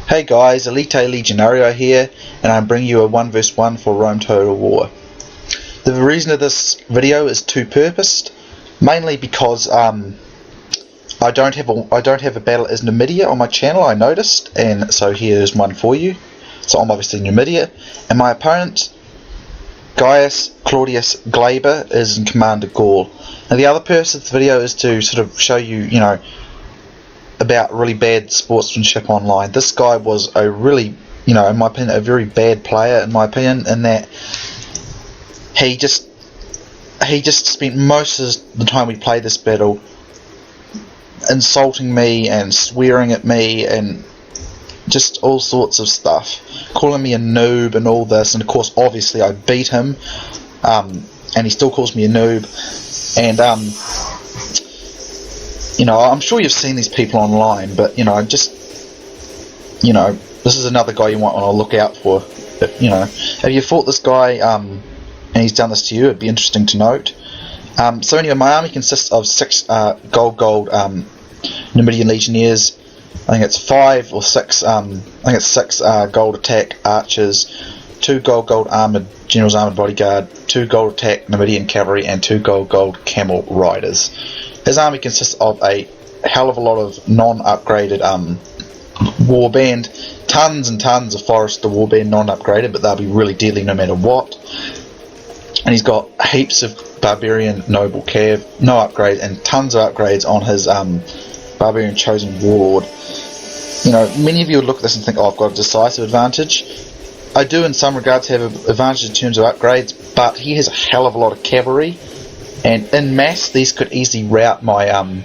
Hey guys, Elite Legionario here, and I'm bringing you a 1 vs 1 for Rome Total War. The reason of this video is two-purposed, mainly because I don't have a battle as Numidia on my channel, I noticed, and so here's one for you. So I'm obviously Numidia, and my opponent, Gaius Claudius Glaber, is in command of Gaul. Now the other purpose of the video is to sort of show you, about really bad sportsmanship online. This guy was a really, in my opinion, a very bad player, in my opinion, in that he just spent most of the time we played this battle insulting me and swearing at me and just all sorts of stuff, calling me a noob and all this, and of course obviously I beat him, and he still calls me a noob, and I'm sure you've seen these people online, but this is another guy you might want to look out for. But, have you fought this guy and he's done this to you? It'd be interesting to note. So anyway, my army consists of 6 gold Numidian legionnaires. I think it's 5 or 6. I think it's 6 gold attack archers, 2 gold armored general's armored bodyguard, 2 gold attack Numidian cavalry, and 2 gold camel riders. His army consists of a hell of a lot of non-upgraded warband, tons and tons of Forester warband non-upgraded, but they'll be really deadly no matter what. And he's got heaps of barbarian noble cav, no upgrades, and tons of upgrades on his barbarian chosen warlord. Many of you would look at this and think, oh, I've got a decisive advantage. I do in some regards have an advantage in terms of upgrades, but he has a hell of a lot of cavalry. And in mass, these could easily rout my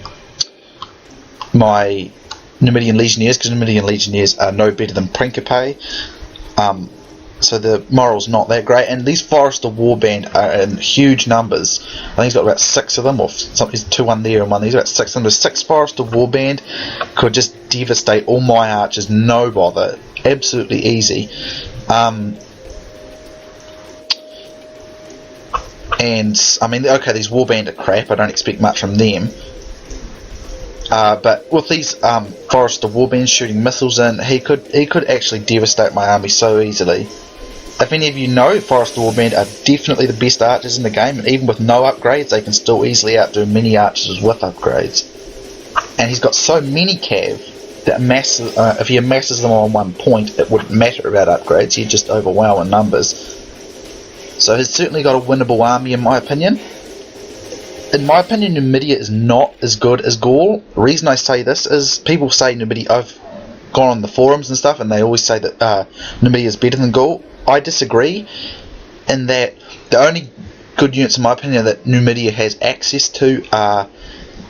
my Numidian legionnaires, because Numidian legionnaires are no better than Principe. So the moral's not that great. And these Forester warband are in huge numbers. I think he's got about 6 of them, or something's 2 one there and 1 there. He's about 6 of them. The 6 Forester warband could just devastate all my archers, no bother, absolutely easy. And I mean, okay, these warband are crap. I don't expect much from them. But with these Forester warbands shooting missiles in, he could actually devastate my army so easily. If any of you know, Forester warband are definitely the best archers in the game, and even with no upgrades, they can still easily outdo many archers with upgrades. And he's got so many cav that if he amasses them on one point, it wouldn't matter about upgrades. He'd just overwhelm in numbers. So he's certainly got a winnable army, in my opinion. In my opinion, Numidia is not as good as Gaul. The reason I say this is people say Numidia. I've gone on the forums and stuff, and they always say that Numidia is better than Gaul. I disagree, in that the only good units, in my opinion, that Numidia has access to are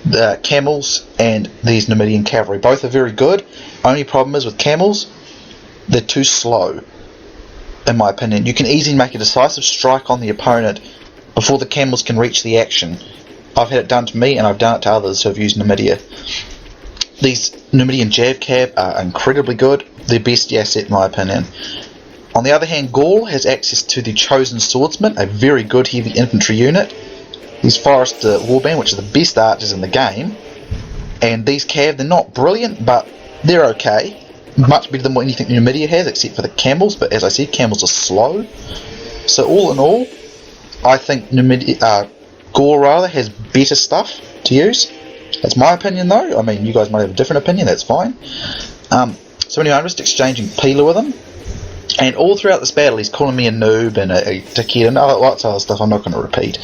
the camels and these Numidian cavalry. Both are very good. Only problem is with camels, they're too slow. In my opinion, you can easily make a decisive strike on the opponent before the camels can reach the action. I've had it done to me, and I've done it to others who have used Numidia. These Numidian Jav Cav are incredibly good. They're best asset, in my opinion. On the other hand, Gaul has access to the Chosen Swordsman, a very good heavy infantry unit. These Forester warband, which are the best archers in the game. And these Cav, they're not brilliant, but they're okay. Much better than what anything Numidia has, except for the camels, but as I said, camels are slow. So all in all, I think Gaul rather has better stuff to use. That's my opinion though. I mean, you guys might have a different opinion, that's fine. So anyway, I'm just exchanging Pila with him. And all throughout this battle, he's calling me a noob and a dickhead and lots of other stuff I'm not going to repeat.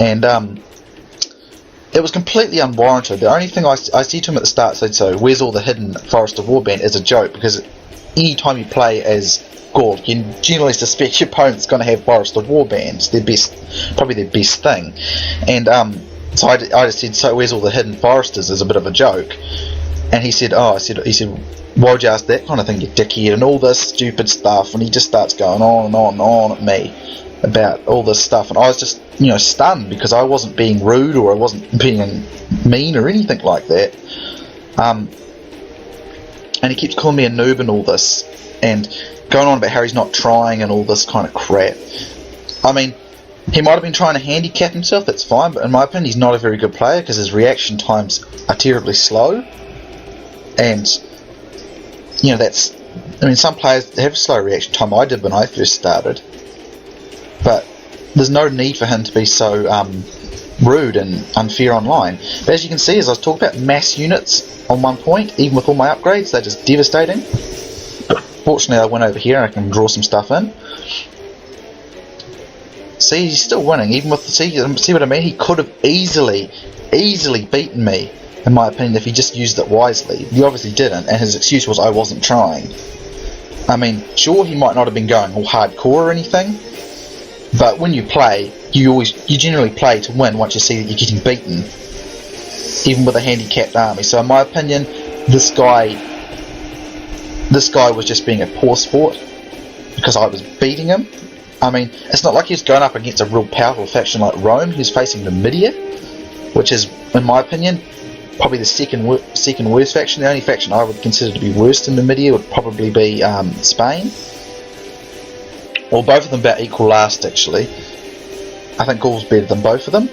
And it was completely unwarranted. The only thing I said to him at the start, said, so where's all the hidden Forester warband, as a joke, because any time you play as Gaul, you can generally suspect your opponent's going to have Forester warbands. Probably their best thing. And so I just said, so where's all the hidden Foresters, as a bit of a joke. And he said, he said, why would you ask that kind of thing, you dickhead, and all this stupid stuff. And he just starts going on and on and on at me about all this stuff, and I was just stunned, because I wasn't being rude or I wasn't being mean or anything like that, and he keeps calling me a noob and all this, and going on about how he's not trying and all this kind of crap. I mean, he might have been trying to handicap himself, that's fine, but in my opinion he's not a very good player, because his reaction times are terribly slow, and that's I mean, some players have slow reaction time. I did when I first started, but there's no need for him to be so rude and unfair online. But as you can see, as I was talking about, mass units on one point, even with all my upgrades, they're just devastating. Fortunately, I went over here and I can draw some stuff in. See, he's still winning, even with the see what I mean? He could have easily beaten me, in my opinion, if he just used it wisely. He obviously didn't, and his excuse was I wasn't trying. I mean, sure, he might not have been going all hardcore or anything, but when you play, you generally play to win once you see that you're getting beaten, even with a handicapped army. So in my opinion, this guy was just being a poor sport because I was beating him. I mean, it's not like he was going up against a real powerful faction like Rome. He was facing Numidia, which is, in my opinion, probably the second worst faction. The only faction I would consider to be worse than Numidia would probably be Spain. Well, both of them about equal last, actually. I think Gaul's better than both of them.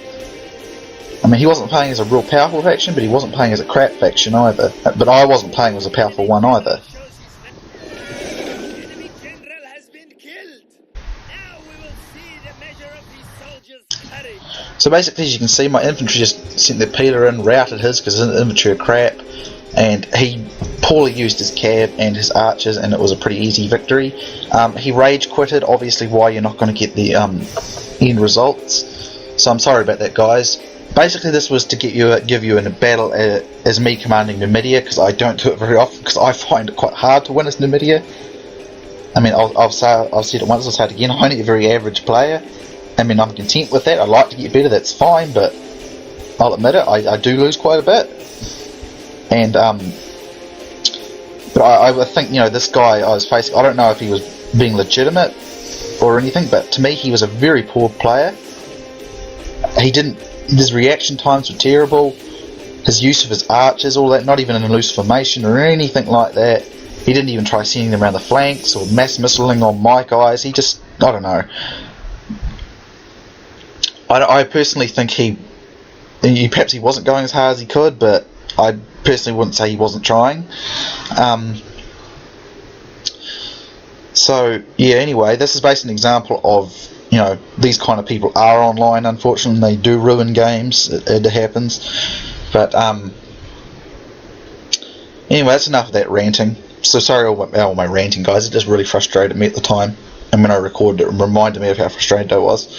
I mean, he wasn't playing as a real powerful faction, but he wasn't playing as a crap faction either. But I wasn't playing as a powerful one either. So basically, as you can see, my infantry just sent their peeler in, routed his because his infantry are crap, and he poorly used his cab and his archers, and it was a pretty easy victory. He rage quitted, obviously why you're not going to get the end results. So I'm sorry about that, guys. Basically, this was to give you in a battle as me commanding Numidia, because I don't do it very often, because I find it quite hard to win as Numidia. I mean, I've said it once, I'll say it again, I'm only a very average player. I mean, I'm content with that. I'd like to get better, that's fine, but I'll admit it, I do lose quite a bit. And, but I think, you know, this guy I was facing, I don't know if he was being legitimate or anything, but to me, he was a very poor player. His reaction times were terrible. His use of his archers, all that, not even in a loose formation or anything like that. He didn't even try sending them around the flanks or mass missiling on my guys. He just, I don't know. I personally think perhaps he wasn't going as hard as he could, but I personally wouldn't say he wasn't trying. So yeah, anyway, this is basically an example of, you know, these kind of people are online. Unfortunately, they do ruin games. It happens. But anyway, that's enough of that ranting. So sorry all my ranting, guys. It just really frustrated me at the time, and when I recorded it reminded me of how frustrated I was.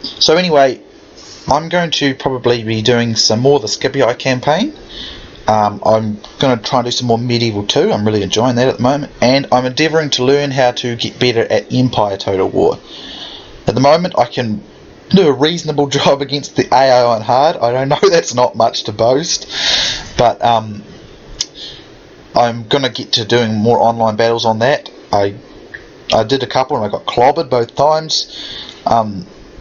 So anyway, I'm going to probably be doing some more of the Scipii campaign. I'm going to try and do some more Medieval 2. I'm really enjoying that at the moment, and I'm endeavouring to learn how to get better at Empire Total War. At the moment, I can do a reasonable job against the AI on hard. I don't know, that's not much to boast, but I'm going to get to doing more online battles on that. I did a couple and I got clobbered both times.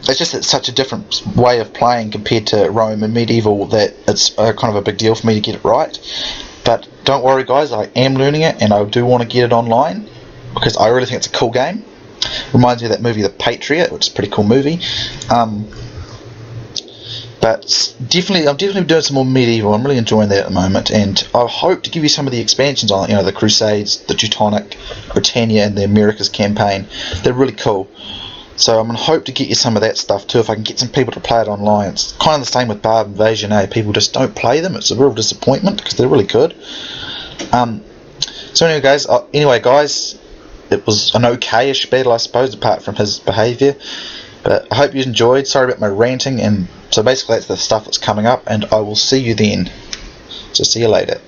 It's just such a different way of playing compared to Rome and Medieval that it's kind of a big deal for me to get it right. But don't worry, guys, I am learning it, and I do want to get it online because I really think it's a cool game. Reminds me of that movie The Patriot, which is a pretty cool movie. But I'm definitely doing some more Medieval. I'm really enjoying that at the moment, and I hope to give you some of the expansions on, you know, the Crusades, the Teutonic, Britannia, and the Americas campaign. They're really cool. So I'm going to hope to get you some of that stuff too, if I can get some people to play it online. It's kind of the same with Barb Invasion, eh? People just don't play them. It's a real disappointment because they're really good. So anyway guys, it was an okay-ish battle, I suppose, apart from his behaviour. But I hope you enjoyed. Sorry about my ranting, and so basically that's the stuff that's coming up, and I will see you then. So see you later.